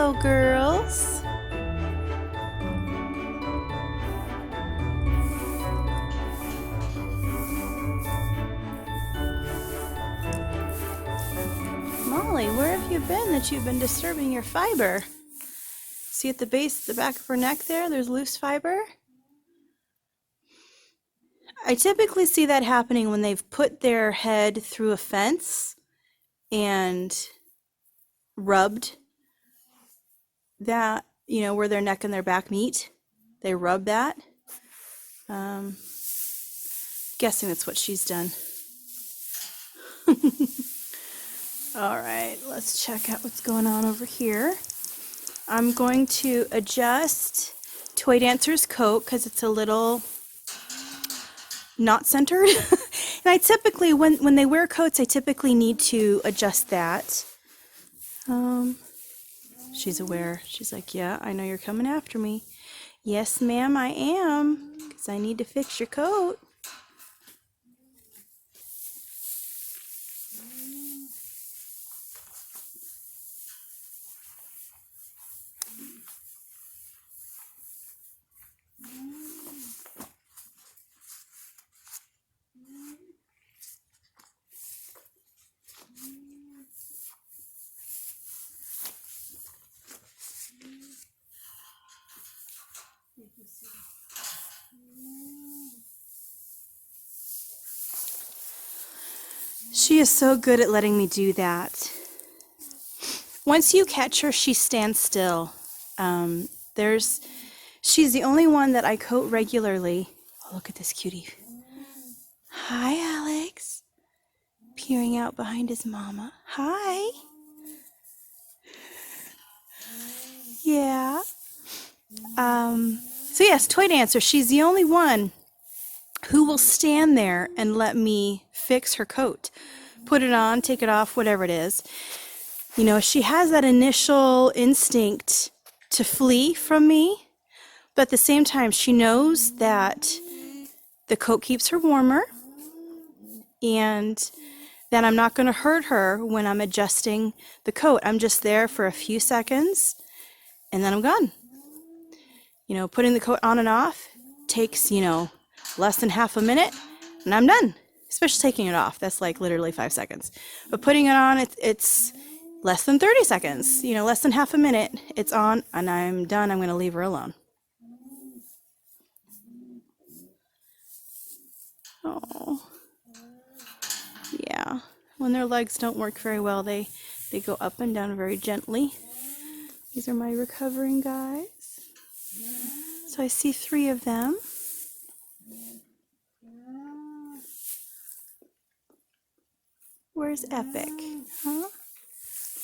Hello, girls. Molly, where have you been that you've been disturbing your fiber? See at the base, the back of her neck there's loose fiber? I typically see that happening when they've put their head through a fence and rubbed that, where their neck and their back meet. They rub that. Guessing that's what she's done. All right, let's check out what's going on over here. I'm going to adjust Toy Dancer's coat because it's a little not centered. And I typically, when they wear coats, I typically need to adjust that. She's aware. She's like, yeah, I know you're coming after me. Yes, ma'am, I am, because I need to fix your coat. She is so good at letting me do that. Once you catch her, she stands still. She's the only one that I coat regularly. Oh, look at this cutie. Hi, Alex. Peering out behind his mama. Hi. Yeah. So yes, Toy Dancer, she's the only one who will stand there and let me fix her coat. Put it on, take it off, whatever it is. She has that initial instinct to flee from me, but at the same time, she knows that the coat keeps her warmer and that I'm not going to hurt her when I'm adjusting the coat. I'm just there for a few seconds and then I'm gone. Putting the coat on and off takes, less than half a minute and I'm done. Especially taking it off, that's like literally 5 seconds. But putting it on, it's less than 30 seconds, less than half a minute. It's on and I'm done. I'm going to leave her alone. Oh, yeah. When their legs don't work very well, they go up and down very gently. These are my recovering guys. So I see 3 of them. Where's Epic? Huh?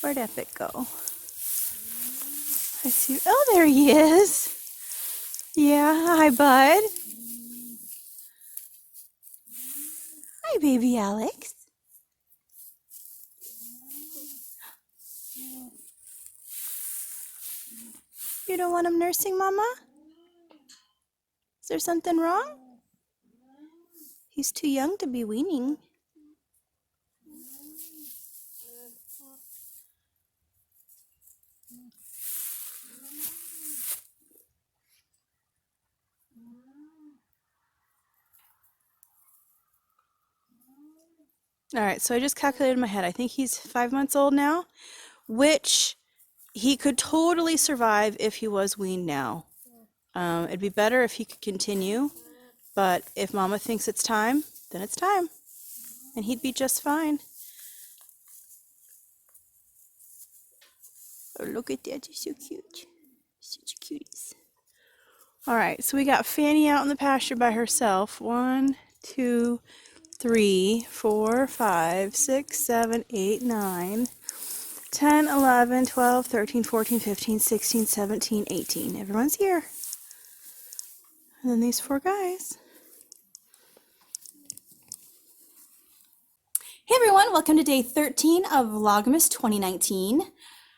Where'd Epic go? I see. Oh, there he is. Yeah, hi, bud. Hi, baby Alex. You don't want him nursing, Mama? Is there something wrong? He's too young to be weaning. All right, so I just calculated in my head. I think he's 5 months old now, which he could totally survive if he was weaned now. It'd be better if he could continue, but if Mama thinks it's time, then it's time, and he'd be just fine. Oh, look at that, he's so cute. Such cuties. All right, so we got Fanny out in the pasture by herself. 1, 2, 3, 4, 5, 6, 7, 8, 9, 10, 11, 12, 13, 14, 15, 16, 17, 18. Everyone's here. And then these 4 guys. Hey everyone, welcome to day 13 of Vlogmas 2019.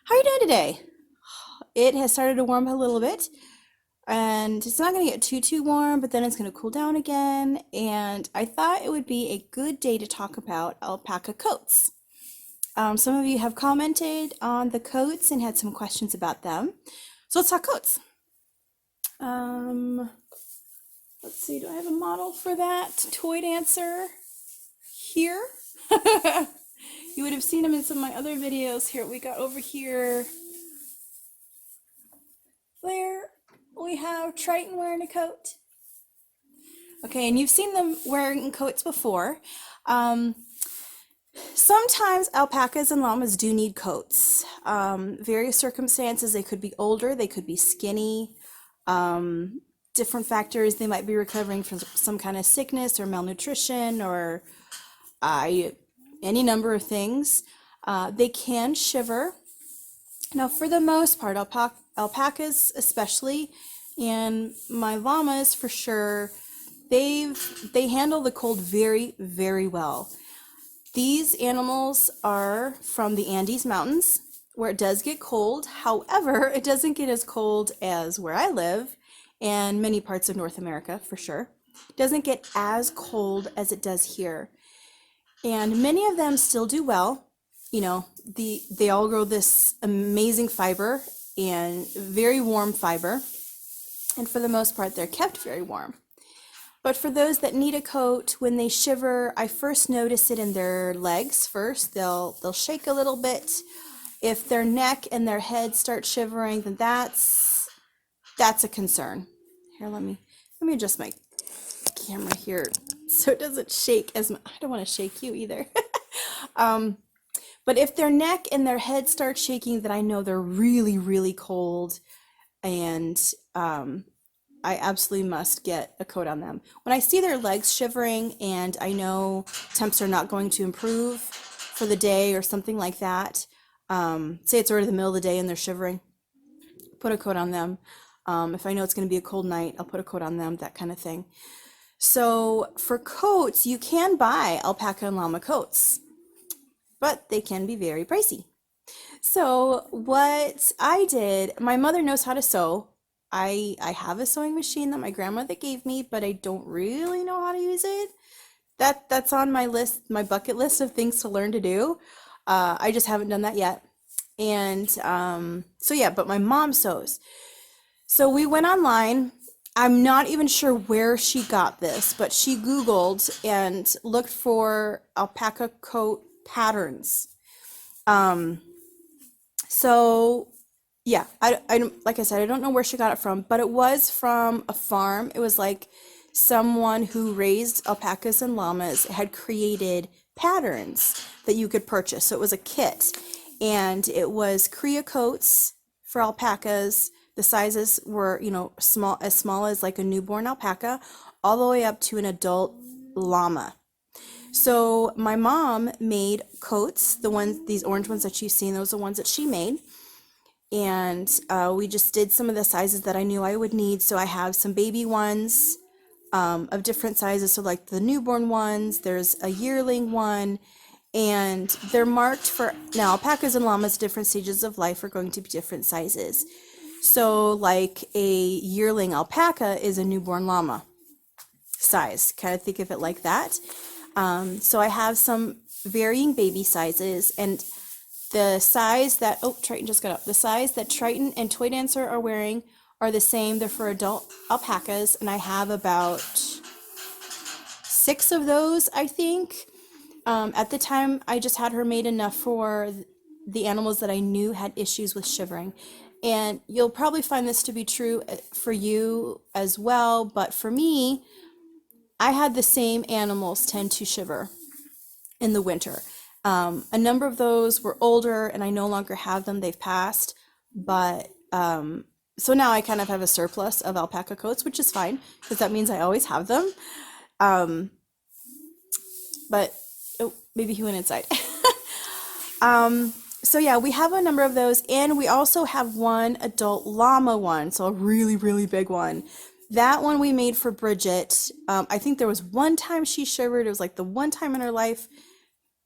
How are you doing today? It has started to warm a little bit. And it's not going to get too warm, but then it's going to cool down again. And I thought it would be a good day to talk about alpaca coats. Some of you have commented on the coats and had some questions about them. So let's talk coats. Let's see, do I have a model for that toy dancer here? You would have seen them in some of my other videos. Here, we got over here. There we have Triton wearing a coat. Okay, and you've seen them wearing coats before. Sometimes alpacas and llamas do need coats. Various circumstances, they could be older, they could be skinny. Different factors, they might be recovering from some kind of sickness or malnutrition or any number of things. They can shiver. Now, for the most part, alpacas especially, and my llamas for sure, they handle the cold very, very well. These animals are from the Andes Mountains, where it does get cold. However, it doesn't get as cold as where I live and many parts of North America for sure. It doesn't get as cold as it does here. And many of them still do well. You know, they all grow this amazing fiber and very warm fiber. And for the most part, they're kept very warm. But for those that need a coat, when they shiver, I first notice it in their legs first. They'll shake a little bit. If their neck and their head start shivering, then that's a concern. Here, let me adjust my camera here so it doesn't shake as much. I don't want to shake you either. But if their neck and their head start shaking, then I know they're really, really cold, and I absolutely must get a coat on them. When I see their legs shivering and I know temps are not going to improve for the day or something like that, say it's already the middle of the day and they're shivering, put a coat on them. If I know it's going to be a cold night, I'll put a coat on them, that kind of thing. So for coats, you can buy alpaca and llama coats, but they can be very pricey. So what I did, my mother knows how to sew. I have a sewing machine that my grandmother gave me, but I don't really know how to use it. That's on my list, my bucket list of things to learn to do. I just haven't done that yet. And so yeah, but my mom sews. So we went online. I'm not even sure where she got this, but she Googled and looked for alpaca coat patterns. So yeah, I like I said, I don't know where she got it from, but it was from a farm. It was like someone who raised alpacas and llamas had created patterns that you could purchase. So it was a kit, and it was Crea coats for alpacas. The sizes were, you know, small as like a newborn alpaca, all the way up to an adult llama. So my mom made coats, these orange ones that you've seen, those are the ones that she made. And we just did some of the sizes that I knew I would need. So I have some baby ones of different sizes. So like the newborn ones, there's a yearling one, and they're marked for, now alpacas and llamas, different stages of life are going to be different sizes. So like a yearling alpaca is a newborn llama size. Kind of think of it like that. So I have some varying baby sizes, and the size that, oh, Triton just got up. The size that Triton and Toy Dancer are wearing are the same. They're for adult alpacas, and I have about 6 of those, I think. At the time, I just had her made enough for the animals that I knew had issues with shivering. And you'll probably find this to be true for you as well, but for me, I had the same animals tend to shiver in the winter. A number of those were older, and I no longer have them. They've passed, but so now I kind of have a surplus of alpaca coats, which is fine because that means I always have them. But oh, maybe he went inside. So yeah, we have a number of those, and we also have one adult llama one, so a really, really big one. That one we made for Bridget. I think there was one time she shivered. It was like the one time in her life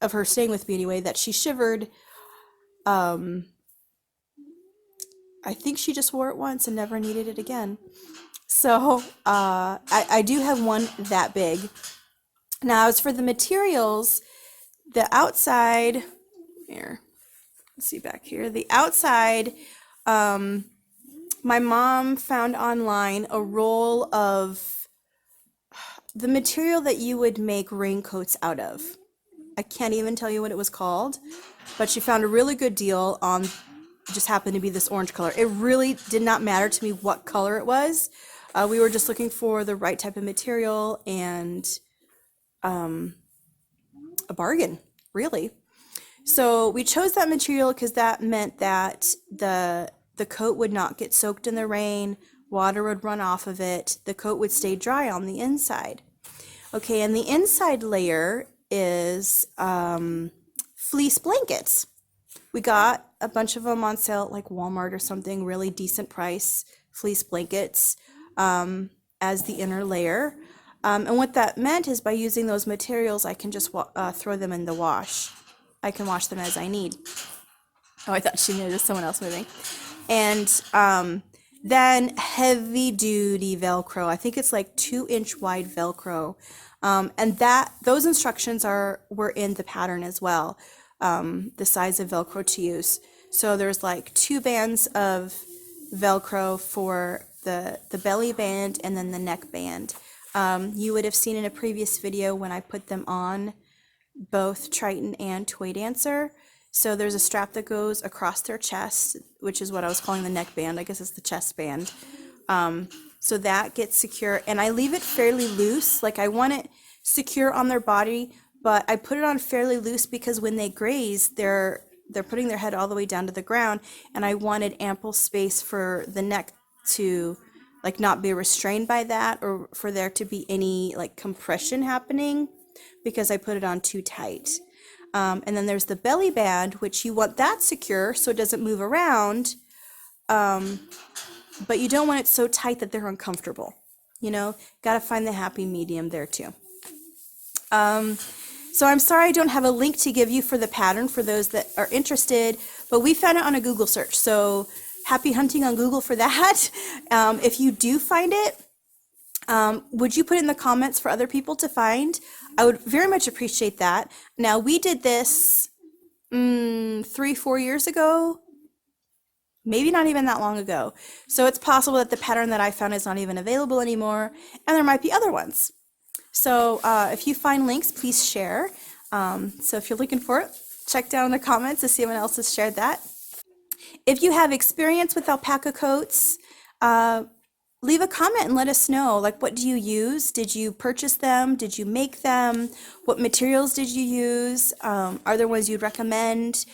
of her staying with me anyway that she shivered. I think she just wore it once and never needed it again. So I do have one that big. Now, as for the materials, the outside, Here, let's see back here. The outside, my mom found online a roll of the material that you would make raincoats out of. I can't even tell you what it was called, but she found a really good deal on, it just happened to be this orange color. It really did not matter to me what color it was. We were just looking for the right type of material and a bargain, really. So we chose that material because that meant that the coat would not get soaked in the rain, water would run off of it, the coat would stay dry on the inside. Okay, and the inside layer is fleece blankets. We got a bunch of them on sale at like Walmart or something, really decent price, fleece blankets as the inner layer. And what that meant is by using those materials, I can just throw them in the wash. I can wash them as I need. Oh, I thought she noticed someone else moving. And then heavy duty Velcro. I think it's like 2-inch wide Velcro. And those instructions were in the pattern as well. The size of Velcro to use. So there's like 2 bands of Velcro for the belly band and then the neck band. You would have seen in a previous video when I put them on both Triton and Toy Dancer. So there's a strap that goes across their chest, which is what I was calling the neck band. I guess it's the chest band. So that gets secure, and I leave it fairly loose. Like I want it secure on their body, but I put it on fairly loose because when they graze, they're putting their head all the way down to the ground, and I wanted ample space for the neck to like not be restrained by that, or for there to be any like compression happening because I put it on too tight. And then there's the belly band, which you want that secure so it doesn't move around, but you don't want it so tight that they're uncomfortable. You know, got to find the happy medium there too. So I'm sorry I don't have a link to give you for the pattern for those that are interested, but we found it on a Google search. So happy hunting on Google for that. If you do find it, would you put it in the comments for other people to find? I would very much appreciate that. Now, we did this 3-4 years ago, maybe not even that long ago. So it's possible that the pattern that I found is not even available anymore, and there might be other ones. So if you find links, please share. So if you're looking for it, check down in the comments to see if anyone else has shared that. If you have experience with alpaca coats, leave a comment and let us know. Like, what do you use? Did you purchase them? Did you make them? What materials did you use? Are there ones you'd recommend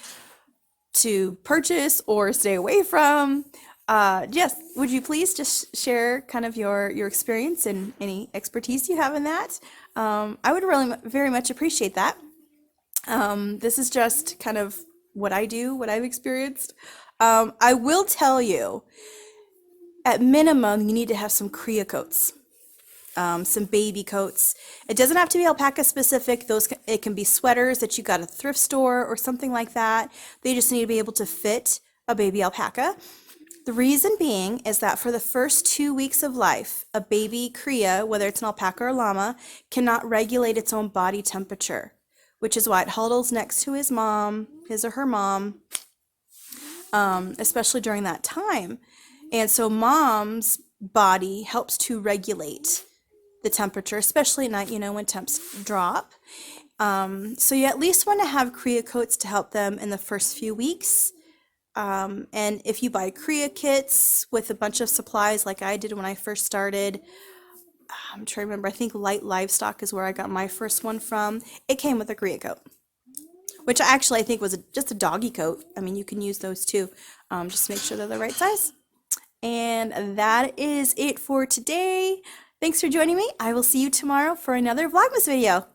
to purchase or stay away from? Yes, would you please just share kind of your experience and any expertise you have in that? I would really very much appreciate that. This is just kind of what I do, what I've experienced. I will tell you, at minimum, you need to have some cria coats, some baby coats. It doesn't have to be alpaca specific. It can be sweaters that you got at a thrift store or something like that. They just need to be able to fit a baby alpaca. The reason being is that for the first 2 weeks of life, a baby cria, whether it's an alpaca or llama, cannot regulate its own body temperature, which is why it huddles next to his or her mom, especially during that time. And so mom's body helps to regulate the temperature, especially at night, when temps drop. So you at least want to have cria coats to help them in the first few weeks. And if you buy cria kits with a bunch of supplies like I did when I first started, I'm trying to remember, I think Light Livestock is where I got my first one from. It came with a cria coat, which actually I think was just a doggy coat. I mean, you can use those too. Just make sure they're the right size. And that is it for today. Thanks for joining me. I will see you tomorrow for another Vlogmas video.